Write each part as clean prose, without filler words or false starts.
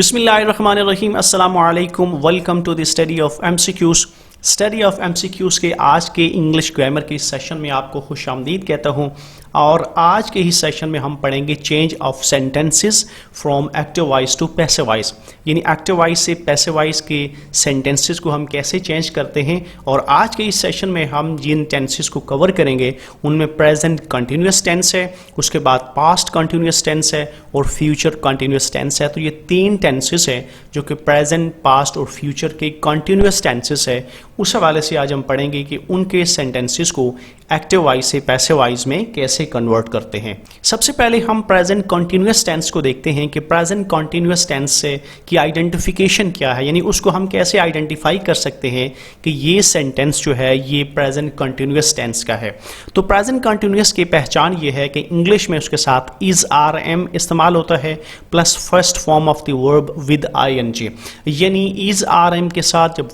बिस्मिल्लाहिर्रहमानिर्रहीम अस्सलामु अलैकुम। Welcome to the study of MCQs. Study of MCQs के आज के इंग्लिश ग्रामर के सेशन में आपको खुशामदीद कहता हूँ। और आज के ही सेशन में हम पढ़ेंगे change of sentences from active voice to passive voice, यानी एक्टिव वॉइस से पैसिव वॉइस के सेंटेंसेस को हम कैसे चेंज करते हैं। और आज के इस सेशन में हम जिन टेंसेस को कवर करेंगे उनमें प्रेजेंट कंटिन्यूस टेंस है, उसके बाद पास्ट कंटिन्यूस टेंस है और फ्यूचर कंटिन्यूस टेंस है। तो ये तीन टेंसेस है जो कि प्रेजेंट, पास्ट और फ्यूचर के कंटिन्यूस टेंसेस है। उस हवाले से आज हम पढ़ेंगे कि उनके सेंटेंसेस को एक्टिव वॉइस से पैसिव वॉइस में कैसे कन्वर्ट करते हैं। सबसे पहले हम प्रेजेंट कंटिन्यूस टेंस को देखते हैं कि प्रेजेंट कंटिन्यूस टेंस से की आइडेंटिफिकेशन क्या है, यानी उसको हम कैसे आइडेंटिफाई कर सकते हैं कि ये सेंटेंस जो है ये प्रेजेंट कंटिन्यूस टेंस का है। तो प्रेजेंट कंटिन्यूस की पहचान ये है कि इंग्लिश में उसके साथ इज आर एम इस्तेमाल होता है plus first form of the verb with ING, यानी इज आर एम के साथ जब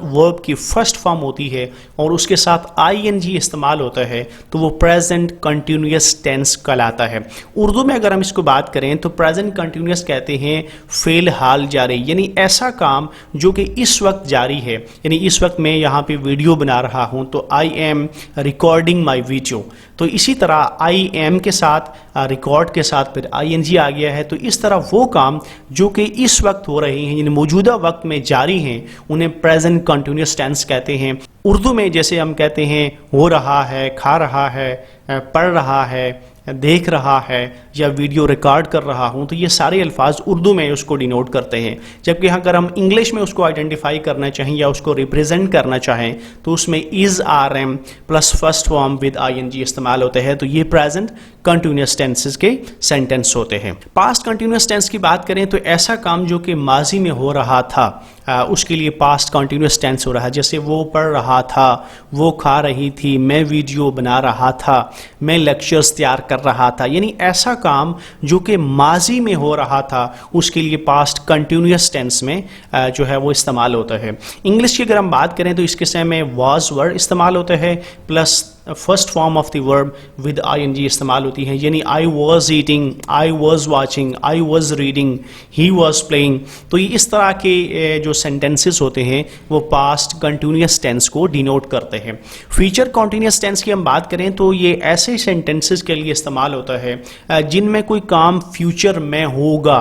वर्ब की फर्स्ट फॉर्म होती है और उसके साथ आईएनजी इस्तेमाल होता है तो वो प्रेजेंट कंटिन्यूस टेंस कहलाता है। उर्दू में अगर हम इसको बात करें तो प्रेजेंट कंटिन्यूस कहते हैं फिलहाल जारी, यानी ऐसा काम जो कि इस वक्त जारी है। यानी इस वक्त मैं यहाँ पे वीडियो बना रहा हूँ तो I M recording my video, तो इसी तरह आई एम के साथ रिकॉर्ड के साथ फिर आईएनजी आ गया है। तो इस तरह वो काम जो कि इस वक्त हो रहे हैं यानी मौजूदा वक्त में जारी हैं उन्हें प्रेजेंट कंटिन्यूस टेंस कहते हैं। उर्दू में जैसे हम कहते हैं हो रहा है, खा रहा है, पढ़ रहा है, देख रहा है या वीडियो रिकॉर्ड कर रहा हूं, तो ये सारे अल्फाज उर्दू में उसको डिनोट करते हैं। जबकि अगर हम इंग्लिश में उसको आइडेंटिफाई करना चाहें या उसको रिप्रेजेंट करना चाहें तो उसमें is are am plus first form with ING इस्तेमाल होते हैं। तो ये प्रेजेंट कंटिन्यूस टेंसेस के सेंटेंस होते हैं। पास्ट कंटिन्यूस टेंस की बात करें तो ऐसा काम जो कि माजी में हो रहा था उसके लिए पास्ट कंटिन्यूस टेंस हो रहा है। जैसे वो पढ़ रहा था, वो खा रही थी, मैं वीडियो बना रहा था, मैं लेक्चर्स तैयार कर रहा था, यानी ऐसा काम जो कि माजी में हो रहा था उसके लिए पास्ट कंटिन्यूस टेंस में जो है वो इस्तेमाल होता है। इंग्लिश की अगर हम बात करें तो इसके समय वाज वर्ड इस्तेमाल होता है plus first form of the verb with ING इस्तेमाल होती है, यानी I was eating, I was watching, I was reading, he was playing. तो ये इस तरह के जो सेंटेंसेस होते हैं वो पास्ट कंटिन्यूस टेंस को डिनोट करते हैं। फ्यूचर कंटिन्यूस टेंस की हम बात करें तो ये ऐसे सेंटेंसेस के लिए इस्तेमाल होता है जिनमें कोई काम फ्यूचर में होगा।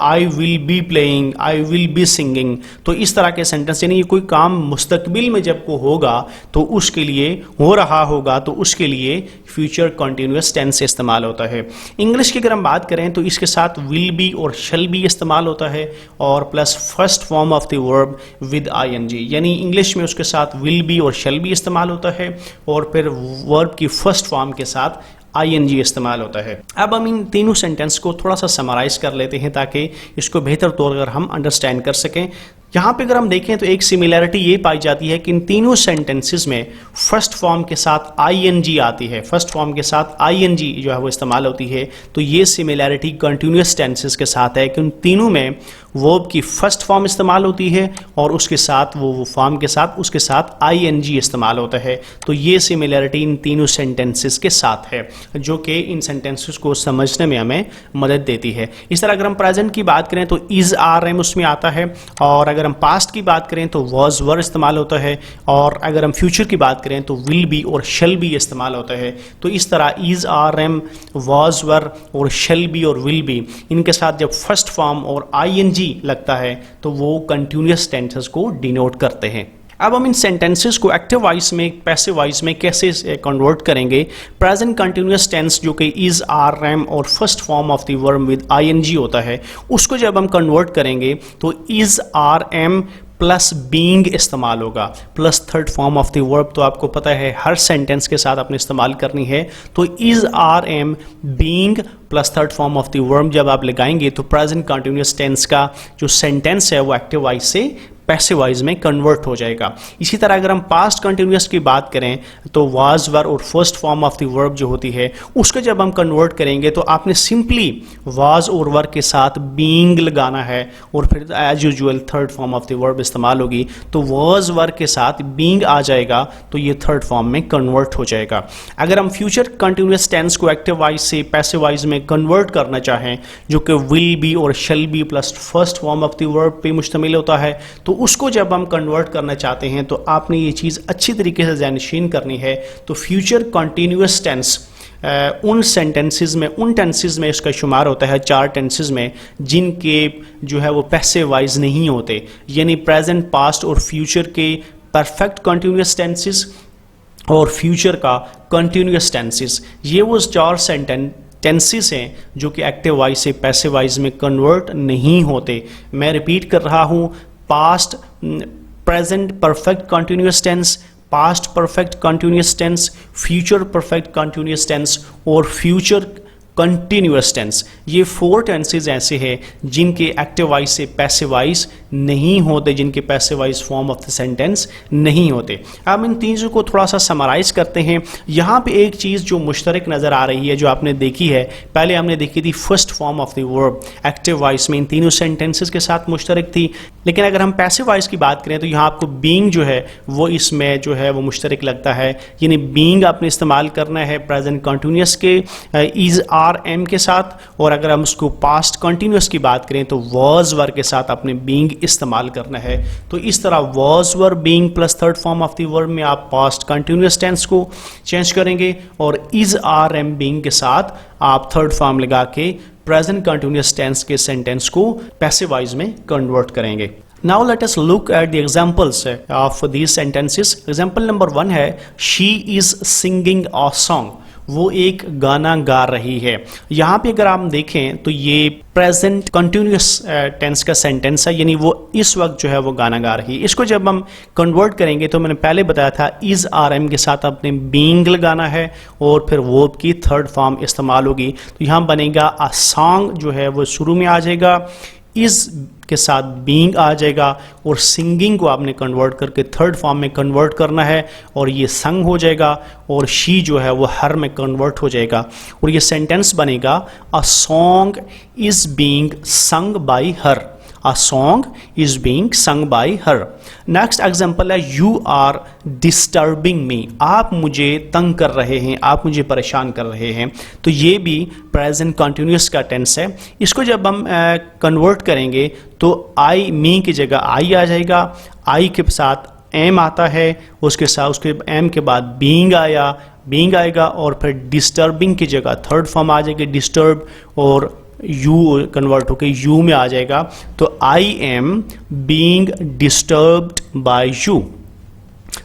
I will be playing, I will be singing, तो इस तरह के सेंटेंस, यानी कोई काम मुस्तकबिल में जब को होगा तो उसके लिए हो रहा होगा तो उसके लिए फ्यूचर कंटिन्यूस टेंस इस्तेमाल होता है। इंग्लिश की अगर हम बात करें तो इसके साथ विल बी और शैल बी इस्तेमाल होता है और plus first form of the verb with ING, यानी इंग्लिश में उसके साथ विल बी और शैल बी इस्तेमाल होता है और फिर वर्ब की फर्स्ट फॉर्म के साथ आईएनजी इस्तेमाल होता है। अब हम इन तीनों सेंटेंस को थोड़ा सा समराइज कर लेते हैं ताकि इसको बेहतर तौर पर हम अंडरस्टैंड कर सकें। यहाँ पे अगर हम देखें तो एक सिमिलैरिटी ये पाई जाती है कि इन तीनों सेंटेंसेस में फर्स्ट फॉर्म के साथ आईएनजी आती है, फर्स्ट फॉर्म के साथ आईएनजी जो है वो इस्तेमाल होती है। तो ये सिमिलैरिटी कंटिन्यूस टेंसेस के साथ है कि उन तीनों में वर्ब की फर्स्ट फॉर्म इस्तेमाल होती है और उसके साथ वो फॉर्म के साथ उसके साथ आईएनजी इस्तेमाल होता है। तो ये सिमिलैरिटी इन तीनों सेंटेंसेस के साथ है जो कि इन सेंटेंसेस को समझने में हमें मदद देती है। इस तरह अगर हम प्रेजेंट की बात करें तो इज आर एम उसमें आता है, और अगर हम पास्ट की बात करें तो वॉज वर इस्तेमाल होता है, और अगर हम फ्यूचर की बात करें तो विल बी और शैल बी इस्तेमाल होता है। तो इस तरह is are am, was were और शैल बी और विल बी, इनके साथ जब फर्स्ट फॉर्म और आईएनजी लगता है तो वो कंटिन्यूस टेंसेस को डिनोट करते हैं। अब हम इन सेंटेंसेस को एक्टिव वॉइस में, पैसिव वॉइस में कैसे कन्वर्ट करेंगे। प्रेजेंट कंटिन्यूस टेंस जो कि इज आर एम और first form of the verb with ING होता है उसको जब हम कन्वर्ट करेंगे तो is are am plus being इस्तेमाल होगा plus third form of the verb. तो आपको पता है हर सेंटेंस के साथ आपने इस्तेमाल करनी है। तो is are am being plus third form of the verb जब आप लगाएंगे तो प्रेजेंट कंटिन्यूस टेंस का जो सेंटेंस है वो एक्टिव वॉइस से पैसिव वॉइस में कन्वर्ट हो जाएगा। इसी तरह अगर हम पास्ट कंटिन्यूअस की बात करें तो वाज वर और first form of the verb जो होती है उसको जब हम कन्वर्ट करेंगे तो आपने सिंपली वाज और वर के साथ बीइंग लगाना है और फिर as usual third form of the verb इस्तेमाल होगी, तो वाज वर के साथ बीइंग आ जाएगा तो ये थर्ड फॉर्म में कन्वर्ट हो जाएगा। अगर हम फ्यूचर कंटिन्यूअस टेंस को एक्टिव वॉइस से पैसिव वॉइस में कन्वर्ट करना चाहें जो कि विल बी और shall B plus first form of the verb पे मुश्तमिल होता है, तो उसको जब हम कन्वर्ट करना चाहते हैं तो आपने ये चीज़ अच्छी तरीके से ज़हनशीन करनी है। तो फ्यूचर कंटिन्यूअस टेंस उन टेंसेज में इसका शुमार होता है, 4 टेंसेज में जिनके जो है वो पैसिव वॉइस नहीं होते, यानी प्रेजेंट, पास्ट और फ्यूचर के परफेक्ट कंटिन्यूअस टेंसेज और फ्यूचर का कंटिन्यूअस टेंसेज। ये वो 4 टेंसेस हैं जो कि एक्टिव वॉइस से पैसिव वॉइस में कन्वर्ट नहीं होते। मैं रिपीट कर रहा हूँ, past present perfect continuous tense, past perfect continuous tense, future perfect continuous tense और फ्यूचर कंटिन्यूअस टेंस। ये 4 टेंसेज ऐसे हैं जिनके एक्टिव वॉइस से पैसिव वॉइस नहीं होते, जिनके passive voice form of the sentence नहीं होते। अब इन तीनों को थोड़ा सा समराइज करते हैं। यहाँ पे एक चीज़ जो मुश्तरक नज़र आ रही है जो आपने देखी है, पहले हमने देखी थी first form of the verb active voice में इन तीनों सेंटेंसेज के साथ मुश्तरक थी, लेकिन अगर हम पैसिव वॉइस की बात करें तो यहाँ आपको बीइंग जो है वो इसमें जो है वो मुश्तरक लगता है, यानी बीइंग आपने इस्तेमाल करना है प्रेजेंट कंटिन्यूअस के इज आर एम के साथ, और अगर हम उसको पास्ट कंटिन्यूअस की बात करें तो वाज वर के साथ अपने बीइंग इस्तेमाल करना है। तो इस तरह was were being plus third form of the verb में आप पास्ट कंटिन्यूअस टेंस को चेंज करेंगे और इज आर एम बीइंग के साथ आप थर्ड फॉर्म लगा के प्रेजेंट कंटिन्यूअस टेंस के सेंटेंस को पैसिव वॉइस में कन्वर्ट करेंगे। Now let us look at the examples of these sentences. Example number 1 है she is singing a song. वो एक गाना गा रही है। यहाँ पे अगर आप देखें तो ये प्रेजेंट कंटिन्यूअस टेंस का सेंटेंस है, यानी वो इस वक्त जो है वो गाना गा रही है। इसको जब हम कन्वर्ट करेंगे तो मैंने पहले बताया था इज आर एम के साथ अपने बीइंग लगाना है और फिर वर्ब की थर्ड फॉर्म इस्तेमाल होगी। तो यहाँ बनेगा अ सॉन्ग जो है वो शुरू में आ जाएगा, इज के साथ बीइंग आ जाएगा और सिंगिंग को आपने कन्वर्ट करके थर्ड फॉर्म में कन्वर्ट करना है और ये संग हो जाएगा और शी जो है वो हर में कन्वर्ट हो जाएगा और ये सेंटेंस बनेगा a song is being sung by her. A song is being sung by her. Next example है you are disturbing me. आप मुझे तंग कर रहे हैं, आप मुझे परेशान कर रहे हैं। तो ये भी प्रेजेंट कंटिन्यूअस का टेंस है। इसको जब हम कन्वर्ट करेंगे तो आई मी की जगह आई आ जाएगा, आई के साथ एम आता है, उसके साथ उसके एम के बाद बीइंग आएगा और फिर डिस्टर्बिंग की जगह थर्ड फॉर्म आ जाएगी डिस्टर्ब और यू कन्वर्ट होकर यू में आ जाएगा। तो I am being disturbed by you.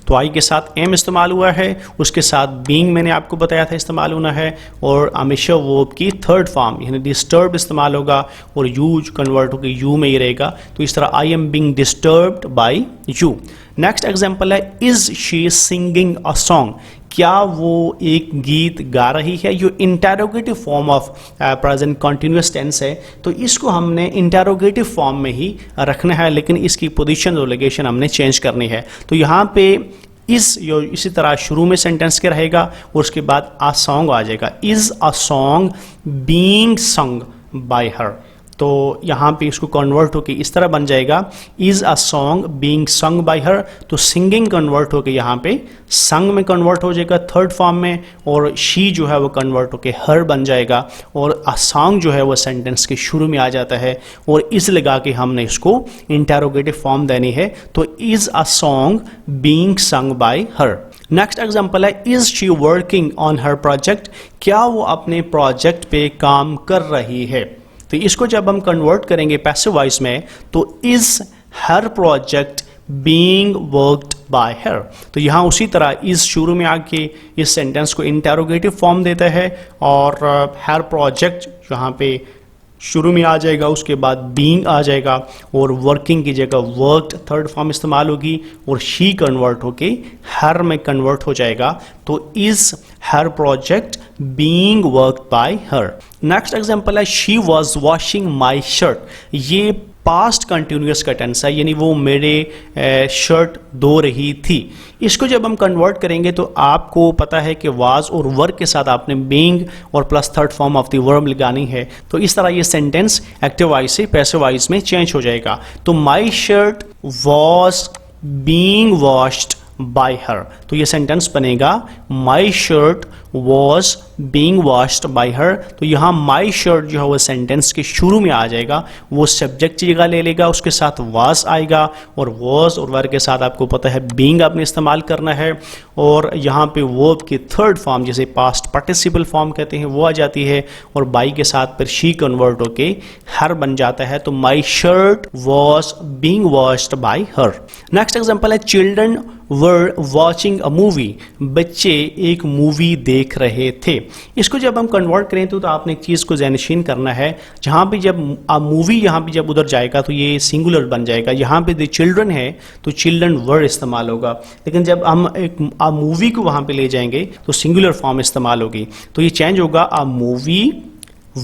तो आई के साथ एम इस्तेमाल हुआ है, उसके साथ बीइंग मैंने आपको बताया था इस्तेमाल होना है और हमेशा वर्ब की थर्ड फॉर्म यानी डिस्टर्ब इस्तेमाल होगा और यू कन्वर्ट होकर यू में ही रहेगा। तो इस तरह I am being disturbed by you. Next example है is she singing a song. क्या वो एक गीत गा रही है? जो interrogative form of present continuous tense है तो इसको हमने इंटेरोगेटिव फॉर्म में ही रखना है, लेकिन इसकी पोजीशन और लोकेशन हमने चेंज करनी है। तो यहाँ पे इसी तरह शुरू में सेंटेंस के रहेगा और उसके बाद अ सॉन्ग आ जाएगा, is a song being sung by हर। तो यहाँ पे इसको कन्वर्ट होके इस तरह बन जाएगा is a song being sung by हर। तो सिंगिंग कन्वर्ट होके यहाँ पे संग में कन्वर्ट हो जाएगा थर्ड फॉर्म में और शी जो है वो कन्वर्ट होके हर बन जाएगा और अ सॉन्ग जो है वो सेंटेंस के शुरू में आ जाता है और इस लगा के हमने इसको इंटेरोगेटिव फॉर्म देनी है। तो is a song being sung by her. Next example है is she working on her project. क्या वो अपने प्रोजेक्ट पे काम कर रही है? तो इसको जब हम कन्वर्ट करेंगे पैसिव वॉइस में तो is her project being worked by हर। तो यहाँ उसी तरह इज शुरू में आके इस सेंटेंस को इंटेरोगेटिव फॉर्म देता है और हर प्रोजेक्ट यहाँ पे शुरू में आ जाएगा, उसके बाद बीइंग आ जाएगा और वर्किंग की जगह वर्कड थर्ड फॉर्म इस्तेमाल होगी और शी कन्वर्ट होके हर में कन्वर्ट हो जाएगा। तो is her project being worked by her. Next example है she was washing my shirt. ये पास्ट कंटिन्यूअस का टेंस है, यानी वो मेरे शर्ट धो रही थी। इसको जब हम कन्वर्ट करेंगे तो आपको पता है कि वाज और वर्ब के साथ आपने बीइंग और plus third form of the verb लगानी है। तो इस तरह ये सेंटेंस एक्टिव वॉइस से पैसिव वॉइस में चेंज हो जाएगा। तो my shirt was being washed by हर, तो ये सेंटेंस बनेगा माई shirt was being washed by हर। तो यहाँ माई शर्ट जो है वो सेंटेंस के शुरू में आ जाएगा, वो सब्जेक्ट की जगह ले लेगा, उसके साथ वाज आएगा और वॉज और वर्ब के साथ आपको पता है बीइंग आपने इस्तेमाल करना है। और यहाँ पे वर्ब की थर्ड फॉर्म जिसे पास्ट पार्टिसिपल फॉर्म कहते हैं वो आ जाती है और बाई के साथ फिर शी कन्वर्ट होके हर बन जाता है। तो my shirt was being washed by her. Next example है children were watching a movie, बच्चे एक मूवी देख रहे थे। इसको जब हम कन्वर्ट करें तो आपने एक चीज़ को ज़हनशीन करना है, जहाँ पे जब मूवी यहाँ पे जब उधर जाएगा तो ये सिंगुलर बन जाएगा। यहाँ पे द चिल्ड्रन है तो चिल्ड्रन वर इस्तेमाल होगा, लेकिन जब हम एक मूवी को वहाँ पे ले जाएंगे तो सिंगुलर फॉर्म इस्तेमाल होगी। तो ये चेंज होगा, a movie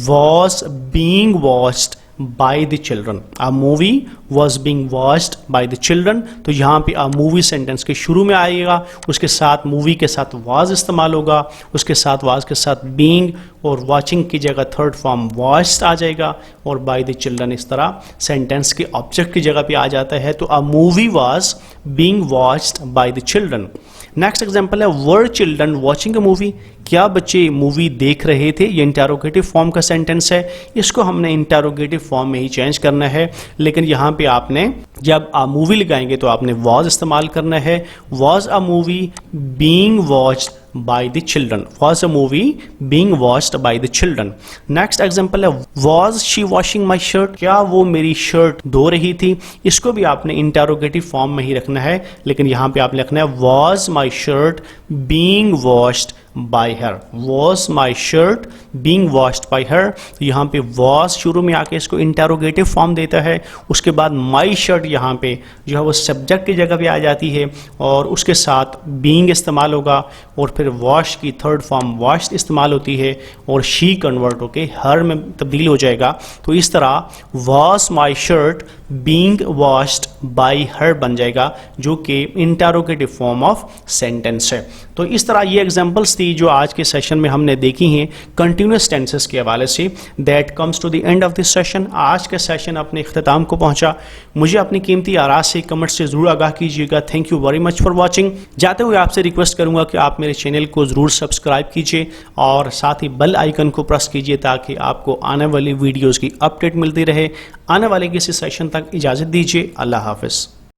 was being watched by the children, a movie was being watched by the children। तो यहाँ पे a movie सेंटेंस के शुरू में आएगा, उसके साथ मूवी के साथ was इस्तेमाल होगा, उसके साथ was के साथ being और watching की जगह थर्ड फॉर्म watched आ जाएगा और by the children इस तरह सेंटेंस के ऑब्जेक्ट की जगह पे आ जाता है। तो a movie was being watched by the children। Next example है were children watching a movie, क्या बच्चे मूवी देख रहे थे। ये इंटरोगेटिव फॉर्म का सेंटेंस है, इसको हमने इंटरोगेटिव फॉर्म में ही चेंज करना है, लेकिन यहाँ पे आपने जब आ मूवी लगाएंगे तो आपने वॉज इस्तेमाल करना है। Was a movie being watched by the children, was a movie being watched by the children। Next example है was she washing my shirt, क्या वो मेरी शर्ट धो रही थी। इसको भी आपने इंटरोगेटिव फॉर्म में ही रखना है, लेकिन यहाँ पे आपने रखना है was my shirt being washed by her, was my shirt being washed by her। तो यहाँ पे was शुरू में आके इसको इंटरोगेटिव फॉर्म देता है, उसके बाद my shirt यहाँ पे जो है वो सब्जेक्ट की जगह पे आ जाती है और उसके साथ being इस्तेमाल होगा और फिर wash की थर्ड फॉर्म washed इस्तेमाल होती है और she कन्वर्ट होके her में तब्दील हो जाएगा। तो इस तरह was my shirt being washed by her बन जाएगा, जो कि इंटरोगेटिव फॉर्म ऑफ सेंटेंस है। तो इस तरह ये एग्जांपल्स थी जो आज के सेशन में हमने देखी हैं कंटिन्यूअस टेंसेस के हवाले से। That comes to the end of this session. आज का सेशन अपने इख्तिताम को पहुंचा। मुझे अपनी कीमती आराज़ से कमेंट से ज़रूर आगाह कीजिएगा। Thank you very much for watching. जाते हुए आपसे रिक्वेस्ट करूंगा कि आप मेरे चैनल को ज़रूर सब्सक्राइब कीजिए और साथ ही बेल आइकन को प्रेस कीजिए ताकि आपको आने वाली वीडियोज़ की अपडेट मिलती रहे। आने वाले किसी सेशन तक इजाज़त दीजिए। अल्लाह हाफ़िज़।